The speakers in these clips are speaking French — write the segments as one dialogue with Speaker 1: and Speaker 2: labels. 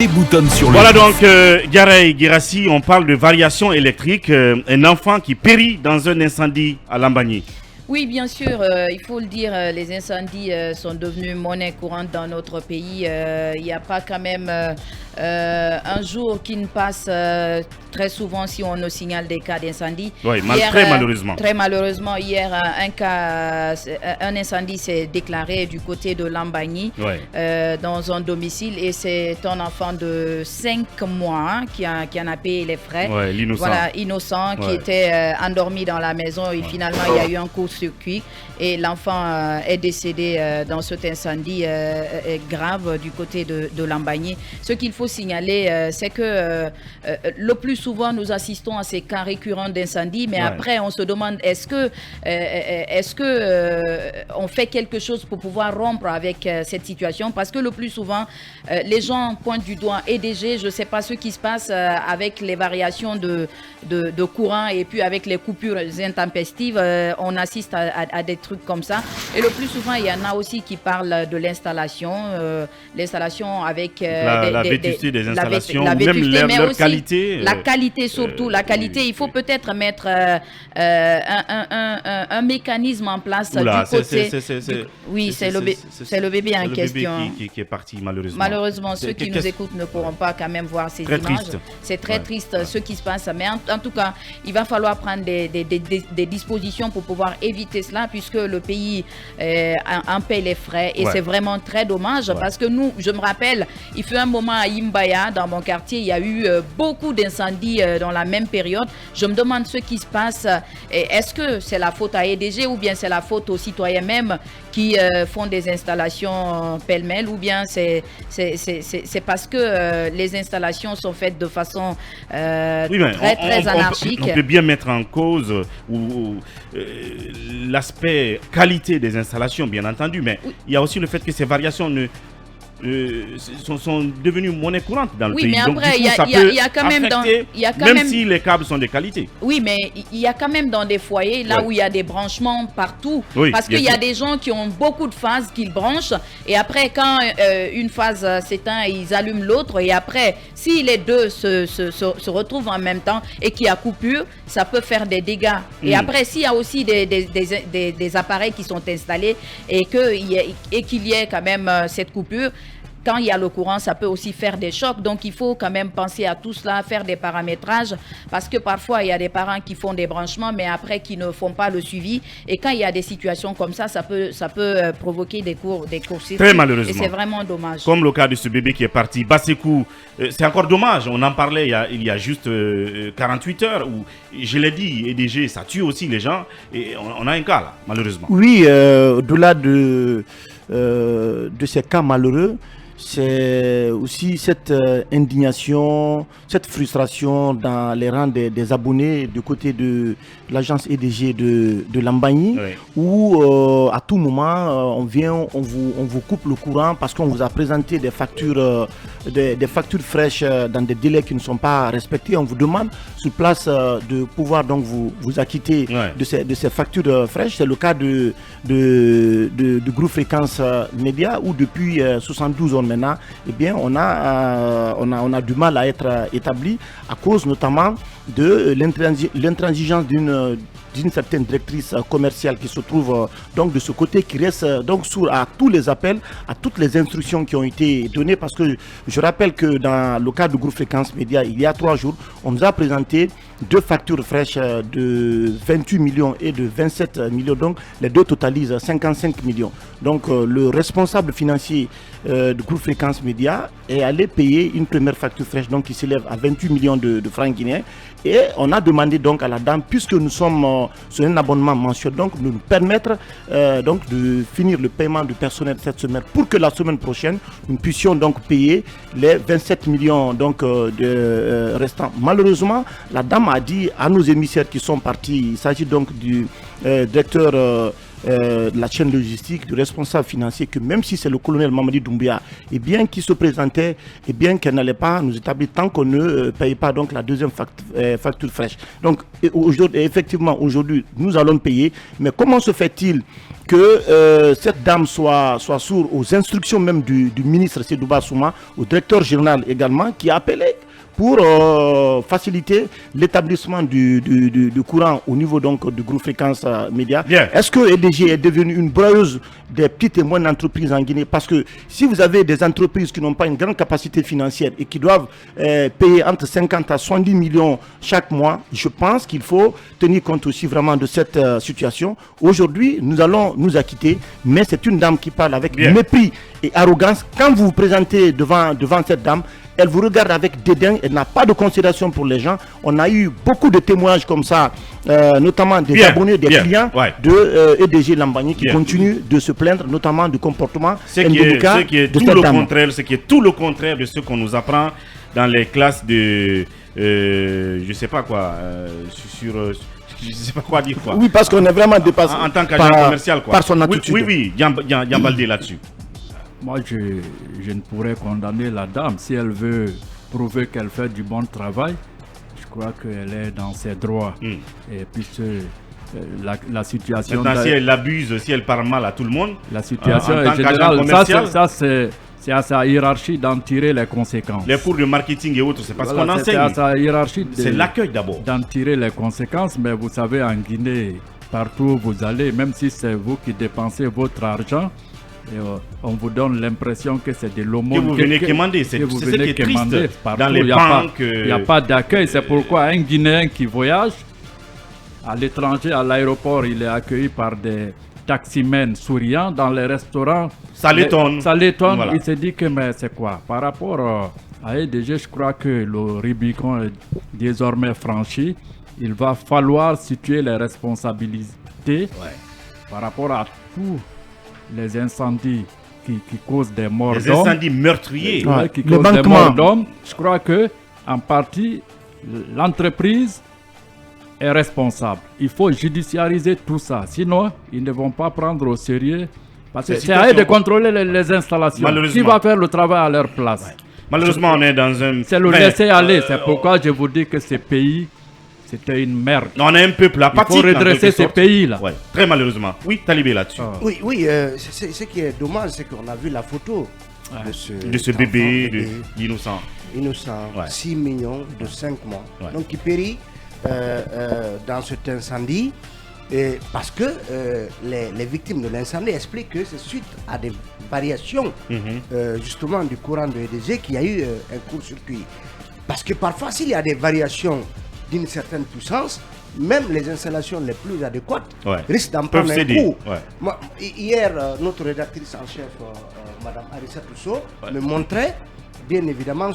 Speaker 1: Voilà donc, Garay Girassi, on parle de variation électrique, un enfant qui périt dans un incendie à Lambagny.
Speaker 2: Oui, bien sûr, il faut le dire, les incendies sont devenus monnaie courante dans notre pays. Il n'y a pas quand même un jour qui ne passe très souvent si on nous signale des cas d'incendie.
Speaker 1: Oui, très malheureusement.
Speaker 2: Très malheureusement, hier, un incendie s'est déclaré du côté de Lambagny dans un domicile et c'est un enfant de 5 mois qui en a payé les frais.
Speaker 1: L'innocent.
Speaker 2: Voilà, innocent, qui était endormi dans la maison et finalement il y a eu un court-circuit et l'enfant est décédé dans cet incendie grave du côté de Lambagny. Ce qu'il faut signaler, c'est que le plus souvent nous assistons à ces cas récurrents d'incendie, mais après on se demande est-ce que on fait quelque chose pour pouvoir rompre avec cette situation, parce que le plus souvent les gens pointent du doigt EDG, je ne sais pas ce qui se passe avec les variations de courant et puis avec les coupures intempestives, on assiste à des trucs comme ça. Et le plus souvent, il y en a aussi qui parlent de l'installation, l'installation avec
Speaker 1: la vétusté des installations,
Speaker 2: la vétusté,
Speaker 1: même leur
Speaker 2: aussi
Speaker 1: qualité.
Speaker 2: La qualité surtout, la qualité. Il faut peut-être mettre un mécanisme en place du côté. Oui, c'est le bébé en question.
Speaker 1: Qui est parti malheureusement.
Speaker 2: Malheureusement, ceux qui nous écoutent ne pourront pas quand même voir ces images. C'est très triste ce qui se passe. Mais en tout cas, il va falloir prendre des dispositions pour pouvoir éviter cela, puisque le pays en paie les frais et c'est vraiment très dommage parce que nous, je me rappelle, il fut un moment à Imbaya, dans mon quartier, il y a eu beaucoup d'incendies dans la même période. Je me demande ce qui se passe. Est-ce que c'est la faute à EDG ou bien c'est la faute aux citoyens même qui font des installations pêle-mêle, ou bien c'est parce que les installations sont faites de façon très anarchique.
Speaker 1: On peut bien mettre en cause l'aspect qualité des installations, bien entendu, mais il y a aussi le fait que ces variations sont devenues monnaie courante dans le pays.
Speaker 2: Oui, mais après, il y a quand même
Speaker 1: même si les câbles sont de qualité.
Speaker 2: Oui, mais il y a quand même dans des foyers, là où il y a des branchements partout, parce qu'il y a des gens qui ont beaucoup de phases qu'ils branchent, et après, quand une phase s'éteint, ils allument l'autre, et après, si les deux se retrouvent en même temps et qu'il y a coupure, ça peut faire des dégâts. Et après, s'il y a aussi des appareils qui sont installés et qu'il y ait quand même cette coupure, quand il y a le courant, ça peut aussi faire des chocs. Donc, il faut quand même penser à tout cela, faire des paramétrages, parce que parfois, il y a des parents qui font des branchements, mais après, qui ne font pas le suivi. Et quand il y a des situations comme ça, ça peut provoquer des courts-circuits.
Speaker 1: Très malheureusement.
Speaker 2: Et c'est vraiment dommage.
Speaker 1: Comme le cas de ce bébé qui est parti. Basekou, c'est encore dommage. On en parlait il y a juste 48 heures, où, je l'ai dit, EDG, ça tue aussi les gens. Et on a un cas, là, malheureusement.
Speaker 3: Oui, au-delà de ces cas malheureux, c'est aussi cette indignation, cette frustration dans les rangs des abonnés du côté de l'agence EDG de Lambagny, où à tout moment on vous coupe le courant parce qu'on vous a présenté des factures fraîches dans des délais qui ne sont pas respectés. On vous demande sur place de pouvoir donc vous acquitter de ces factures fraîches. C'est le cas du groupe Fréquence Média, où depuis 72 ans maintenant, eh bien, on a du mal à être établi à cause notamment de l'intransigeance d'une certaine directrice commerciale qui se trouve donc de ce côté, qui reste donc sourd à tous les appels, à toutes les instructions qui ont été données, parce que je rappelle que dans le cas du groupe Fréquence Média, il y a 3 jours, on nous a présenté 2 factures fraîches de 28 millions et de 27 millions, donc les deux totalisent 55 millions. Donc le responsable financier du groupe Fréquence Média est allé payer une première facture fraîche, donc qui s'élève à 28 millions de francs guinéens, et on a demandé donc à la dame, puisque nous sommes sur un abonnement mensuel, donc de nous permettre donc de finir le paiement du personnel cette semaine, pour que la semaine prochaine nous puissions donc payer les 27 millions donc de restants. Malheureusement, la dame a dit à nos émissaires qui sont partis, il s'agit donc du directeur de la chaîne logistique, du responsable financier, que même si c'est le colonel Mamadi Doumbia, et bien qui se présentait, et bien qu'elle n'allait pas nous établir tant qu'on ne paye pas donc la deuxième facture fraîche. Donc effectivement aujourd'hui nous allons payer, mais comment se fait-il que cette dame soit sourde aux instructions même du ministre Sedouba Souma, au directeur général également, qui a appelé pour faciliter l'établissement du courant au niveau donc du groupe Fréquence Média. Est-ce que EDG est devenu une broyeuse des petites et moyennes entreprises en Guinée? Parce que si vous avez des entreprises qui n'ont pas une grande capacité financière et qui doivent payer entre 50 à 70 millions chaque mois, je pense qu'il faut tenir compte aussi vraiment de cette situation. Aujourd'hui, nous allons nous acquitter, mais c'est une dame qui parle avec mépris et arrogance. Quand vous vous présentez devant cette dame, elle vous regarde avec dédain, elle n'a pas de considération pour les gens. On a eu beaucoup de témoignages comme ça, notamment des abonnés, des clients de EDG Lambagné qui continuent de se plaindre, notamment du comportement indélicat de cette dame.
Speaker 1: Ce qui est tout le contraire de ce qu'on nous apprend dans les classes de... je sais pas quoi, je sais pas quoi dire quoi.
Speaker 3: Oui, parce qu'on est vraiment dépassé
Speaker 1: en tant qu'agent commercial quoi.
Speaker 3: Par son attitude.
Speaker 1: Oui, Yambaldé là-dessus.
Speaker 4: Moi, je ne pourrais condamner la dame si elle veut prouver qu'elle fait du bon travail. Je crois qu'elle est dans ses droits. Et puisque la situation...
Speaker 1: Maintenant, si elle abuse, si elle parle mal à tout le monde,
Speaker 4: la situation en générale, ça c'est à sa hiérarchie d'en tirer les conséquences.
Speaker 1: Les cours de marketing et autres, c'est parce qu'on enseigne.
Speaker 4: C'est à sa hiérarchie
Speaker 1: c'est l'accueil d'abord.
Speaker 4: D'en tirer les conséquences. Mais vous savez, en Guinée, partout où vous allez, même si c'est vous qui dépensez votre argent, et on vous donne l'impression que c'est de l'aumône
Speaker 1: que vous venez commander. C'est ce qui est triste. Dans les banques,
Speaker 4: il n'y a pas d'accueil. C'est pourquoi un Guinéen qui voyage à l'étranger, à l'aéroport, il est accueilli par des taximens souriants. Dans les restaurants,
Speaker 1: ça l'étonne.
Speaker 4: Voilà. Il se dit que mais c'est quoi? Par rapport à EDG, je crois que le Rubicon est désormais franchi. Il va falloir situer les responsabilités par rapport à tout. Les incendies qui causent des morts d'hommes.
Speaker 1: Les incendies meurtriers.
Speaker 4: Qui causent des morts d'hommes. Je crois que en partie, l'entreprise est responsable. Il faut judiciariser tout ça. Sinon, ils ne vont pas prendre au sérieux. Parce que c'est à eux de contrôler les installations. Qui va faire le travail à leur place?
Speaker 1: Malheureusement, on est dans un...
Speaker 4: C'est le laisser aller. C'est pourquoi je vous dis que ces pays... C'était une merde.
Speaker 1: On a un peuple apathique.
Speaker 4: Il faut redresser ces pays-là.
Speaker 1: Très malheureusement. Oui, Talibé là-dessus.
Speaker 5: Oui, ce qui est dommage, c'est qu'on a vu la photo
Speaker 1: de ce bébé, l'innocent.
Speaker 5: Innocent, 6 millions de 5 mois. Donc, il périt dans cet incendie. Parce que les victimes de l'incendie expliquent que c'est suite à des variations justement du courant de EDG qu'il y a eu un court-circuit. Parce que parfois, s'il y a des variations d'une certaine puissance, même les installations les plus adéquates risquent d'en prendre un coup. Hier, notre rédactrice en chef, Mme Arissa Toussaint, me montrait bien évidemment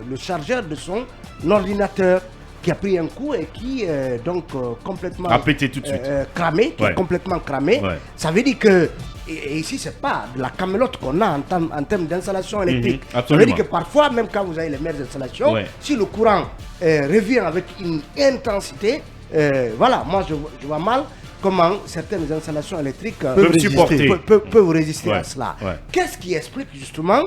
Speaker 5: le chargeur de son ordinateur qui a pris un coup et qui est donc complètement
Speaker 1: a pété tout de suite.
Speaker 5: Cramé, qui est complètement cramé. Ça veut dire que et ici, c'est pas de la camelote qu'on a en termes d'installation électrique. Ça veut dire que parfois, même quand vous avez les meilleures installations, si le courant revient avec une intensité, voilà, moi je vois mal comment certaines installations électriques peuvent résister à cela. Qu'est-ce qui explique justement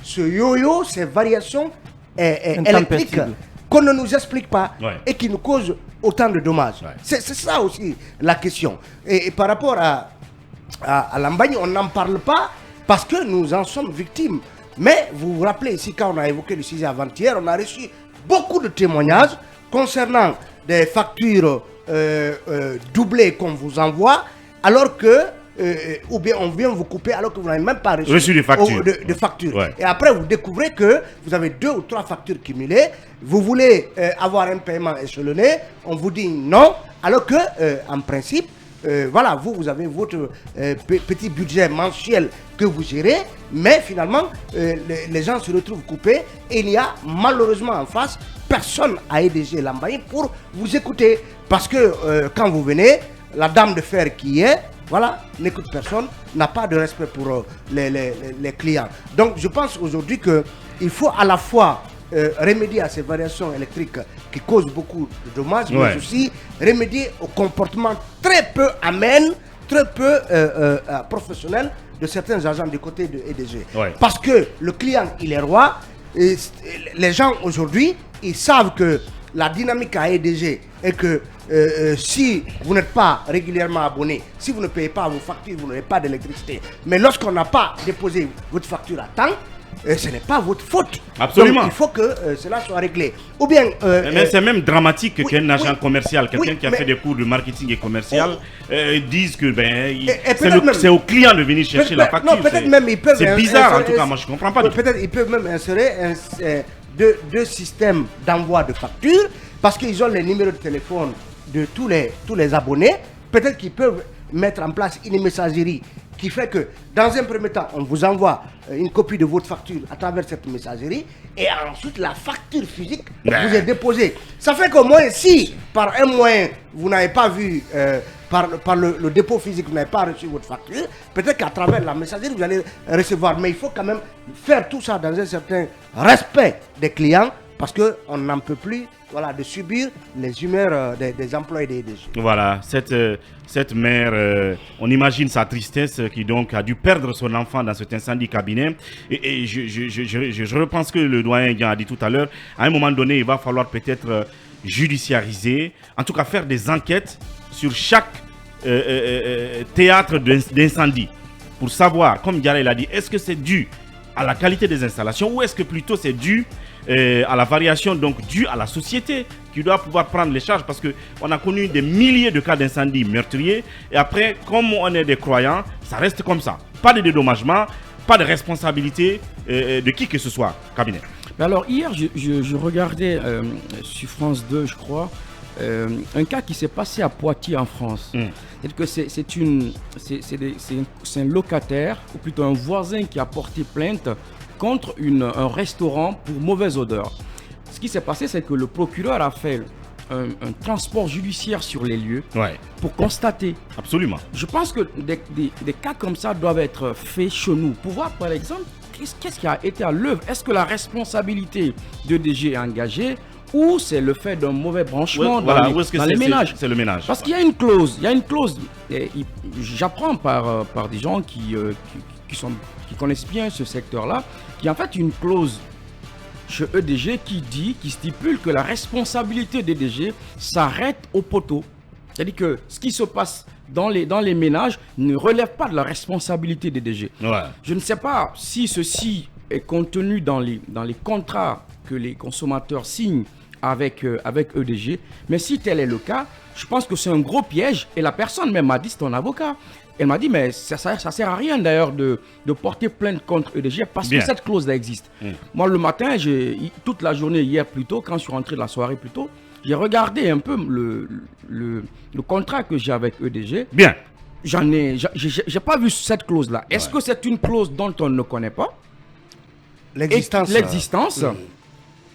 Speaker 5: ce yo-yo, ces variations électriques qu'on ne nous explique pas et qui nous causent autant de dommages? C'est ça aussi la question. Et par rapport à Lambagne, on n'en parle pas parce que nous en sommes victimes. Mais vous vous rappelez ici, quand on a évoqué le sujet avant-hier, on a reçu beaucoup de témoignages concernant des factures doublées qu'on vous envoie, alors que, ou bien on vient vous couper alors que vous n'avez même pas reçu
Speaker 1: des factures.
Speaker 5: De factures. Et après, vous découvrez que vous avez 2 ou 3 factures cumulées. Vous voulez avoir un paiement échelonné, on vous dit non, alors que, en principe, voilà, vous avez votre petit budget mensuel que vous gérez, mais finalement, les gens se retrouvent coupés et il y a malheureusement en face personne à EDG Lambagné pour vous écouter. Parce que quand vous venez, la dame de fer qui est, voilà, n'écoute personne, n'a pas de respect pour les clients. Donc je pense aujourd'hui qu'il faut à la fois remédier à ces variations électriques qui causent beaucoup de dommages, mais aussi remédier au comportement très peu amène, très peu professionnel de certains agents du côté de EDG. Parce que le client, il est roi. Et les gens aujourd'hui, ils savent que la dynamique à EDG est que si vous n'êtes pas régulièrement abonné, si vous ne payez pas vos factures, vous n'avez pas d'électricité. Mais lorsqu'on n'a pas déposé votre facture à temps, ce n'est pas votre faute.
Speaker 1: Absolument.
Speaker 5: Donc, il faut que cela soit réglé. Ou bien,
Speaker 1: mais c'est même dramatique qu'un agent commercial, quelqu'un qui a fait des cours de marketing et commercial, dise que c'est au client de venir chercher la facture.
Speaker 5: Peut-être même ils peuvent.
Speaker 1: C'est bizarre, en tout cas, moi je ne comprends pas.
Speaker 5: Peut-être ils peuvent même insérer deux systèmes d'envoi de factures parce qu'ils ont les numéros de téléphone de tous les abonnés. Peut-être qu'ils peuvent mettre en place une messagerie qui fait que dans un premier temps, on vous envoie une copie de votre facture à travers cette messagerie et ensuite la facture physique vous est déposée. Ça fait qu'au moins si par un moyen vous n'avez pas vu, par le dépôt physique vous n'avez pas reçu votre facture, peut-être qu'à travers la messagerie vous allez recevoir. Mais il faut quand même faire tout ça dans un certain respect des clients parce qu'on n'en peut plus de subir les humeurs des employés des EDG.
Speaker 1: Voilà, cette mère, on imagine sa tristesse qui donc a dû perdre son enfant dans cet incendie cabinet. Et je repense que le doyen a dit tout à l'heure, à un moment donné, il va falloir peut-être judiciariser, en tout cas faire des enquêtes sur chaque théâtre d'incendie pour savoir, comme Diarra l'a dit, est-ce que c'est dû à la qualité des installations ou est-ce que plutôt c'est dû à la variation donc due à la société qui doit pouvoir prendre les charges parce qu'on a connu des milliers de cas d'incendie meurtriers et après comme on est des croyants ça reste comme ça, pas de dédommagement, pas de responsabilité de qui que ce soit, cabinet.
Speaker 6: Alors hier je regardais sur France 2 je crois un cas qui s'est passé à Poitiers en France. C'est-à-dire que c'est un locataire ou plutôt un voisin qui a porté plainte contre un restaurant pour mauvaise odeur. Ce qui s'est passé, c'est que le procureur a fait un transport judiciaire sur les lieux pour constater.
Speaker 1: Absolument.
Speaker 6: Je pense que des cas comme ça doivent être faits chez nous. Pour voir, par exemple, qu'est-ce qui a été à l'œuvre. Est-ce que la responsabilité de DG est engagée ou c'est le fait d'un mauvais branchement dans les ménages?
Speaker 1: C'est le ménage.
Speaker 6: Parce qu'il y a une clause. J'apprends par des gens qui connaissent bien ce secteur-là, qui en fait une clause chez EDG qui stipule que la responsabilité d'EDG s'arrête au poteau. C'est-à-dire que ce qui se passe dans les ménages ne relève pas de la responsabilité d'EDG. Je ne sais pas si ceci est contenu dans les contrats que les consommateurs signent avec EDG, mais si tel est le cas, je pense que c'est un gros piège et la personne même m'a dit, c'est ton avocat. Elle m'a dit, mais ça sert à rien d'ailleurs de porter plainte contre EDG parce que cette clause-là existe. Moi, le matin, toute la journée hier plutôt, quand je suis rentré de la soirée plutôt, j'ai regardé un peu le contrat que j'ai avec EDG.
Speaker 1: Bien.
Speaker 6: J'ai pas vu cette clause-là. Est-ce que c'est une clause dont on ne connaît pas l'existence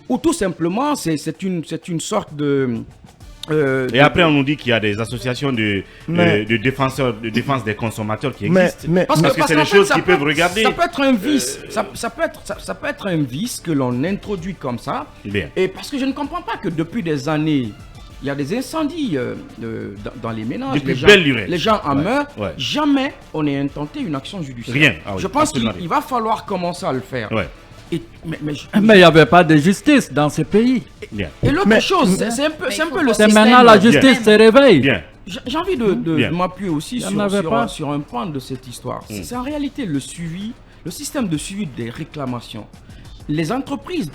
Speaker 6: ou tout simplement c'est une sorte de...
Speaker 1: et après, on nous dit qu'il y a des associations de défense des consommateurs qui existent. Parce que c'est des choses qui peuvent regarder.
Speaker 6: Ça peut être un vice. Ça peut être un vice que l'on introduit comme ça.
Speaker 1: Bien.
Speaker 6: Et parce que je ne comprends pas que depuis des années, il y a des incendies dans les ménages.
Speaker 1: Depuis
Speaker 6: les gens en meurent. Jamais on ait intenté une action judiciaire.
Speaker 1: Rien.
Speaker 6: Je pense qu'il va falloir commencer à le faire.
Speaker 4: Mais il n'y avait pas de justice dans ce pays.
Speaker 6: Et l'autre chose, c'est un peu le système.
Speaker 4: Maintenant la justice se réveille.
Speaker 6: J'ai envie de m'appuyer aussi sur un point de cette histoire. C'est en réalité le système de suivi des réclamations. Les entreprises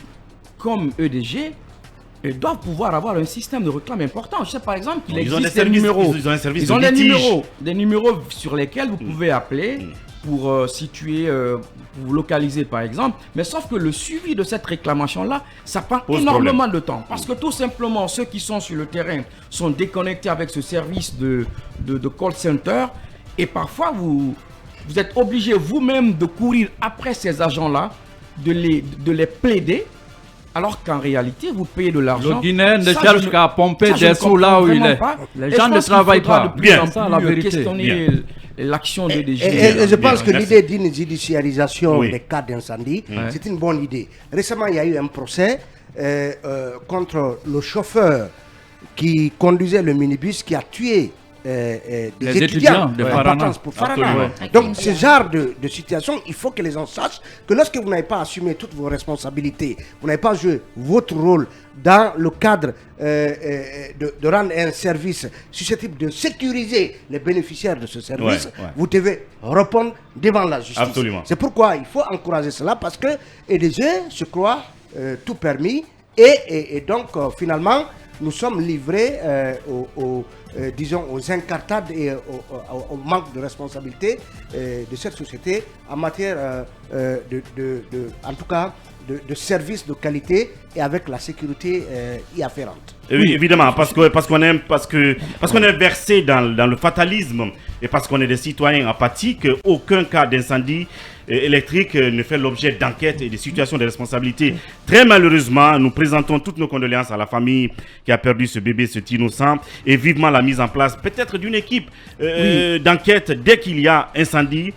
Speaker 6: comme EDG doivent pouvoir avoir un système de réclame important. Je sais par exemple qu'il existe des numéros.
Speaker 1: Ils ont un service
Speaker 6: de
Speaker 1: litige.
Speaker 6: Des numéros sur lesquels vous pouvez appeler pour situer, pour vous localiser par exemple. Mais sauf que le suivi de cette réclamation-là, ça prend énormément de temps. Parce que tout simplement, ceux qui sont sur le terrain sont déconnectés avec ce service de call center. Et parfois, vous êtes obligé vous-même de courir après ces agents-là, de les plaider. Alors qu'en réalité, vous payez de l'argent.
Speaker 4: Le Guinéen ne cherche qu'à pomper des sous là où il est. Les gens ne travaillent pas.
Speaker 6: Bien, ça, la vérité. Questionner l'action de DG.
Speaker 5: Et je pense que l'idée d'une judiciarisation des cas d'incendie, c'est une bonne idée. Récemment, il y a eu un procès contre le chauffeur qui conduisait le minibus qui a tué des étudiants
Speaker 4: de Farana.
Speaker 5: Pour Farana. Donc, ce genre de situation, il faut que les gens sachent que lorsque vous n'avez pas assumé toutes vos responsabilités, vous n'avez pas joué votre rôle dans le cadre de rendre un service susceptible de sécuriser les bénéficiaires de ce service, vous devez répondre devant la justice.
Speaker 1: Absolument.
Speaker 5: C'est pourquoi il faut encourager cela, parce que EDG se croit tout permis et donc finalement nous sommes livrés disons aux incartades et au manque de responsabilité de cette société en matière en tout cas de services de qualité et avec la sécurité y afférente.
Speaker 1: Et oui, évidemment, parce qu'on est versé dans le fatalisme et parce qu'on est des citoyens apathiques, aucun cas d'incendie électrique ne fait l'objet d'enquêtes et de situations de responsabilité. Très malheureusement, nous présentons toutes nos condoléances à la famille qui a perdu ce bébé, cet innocent, et vivement la mise en place peut-être d'une équipe d'enquête dès qu'il y a incendie.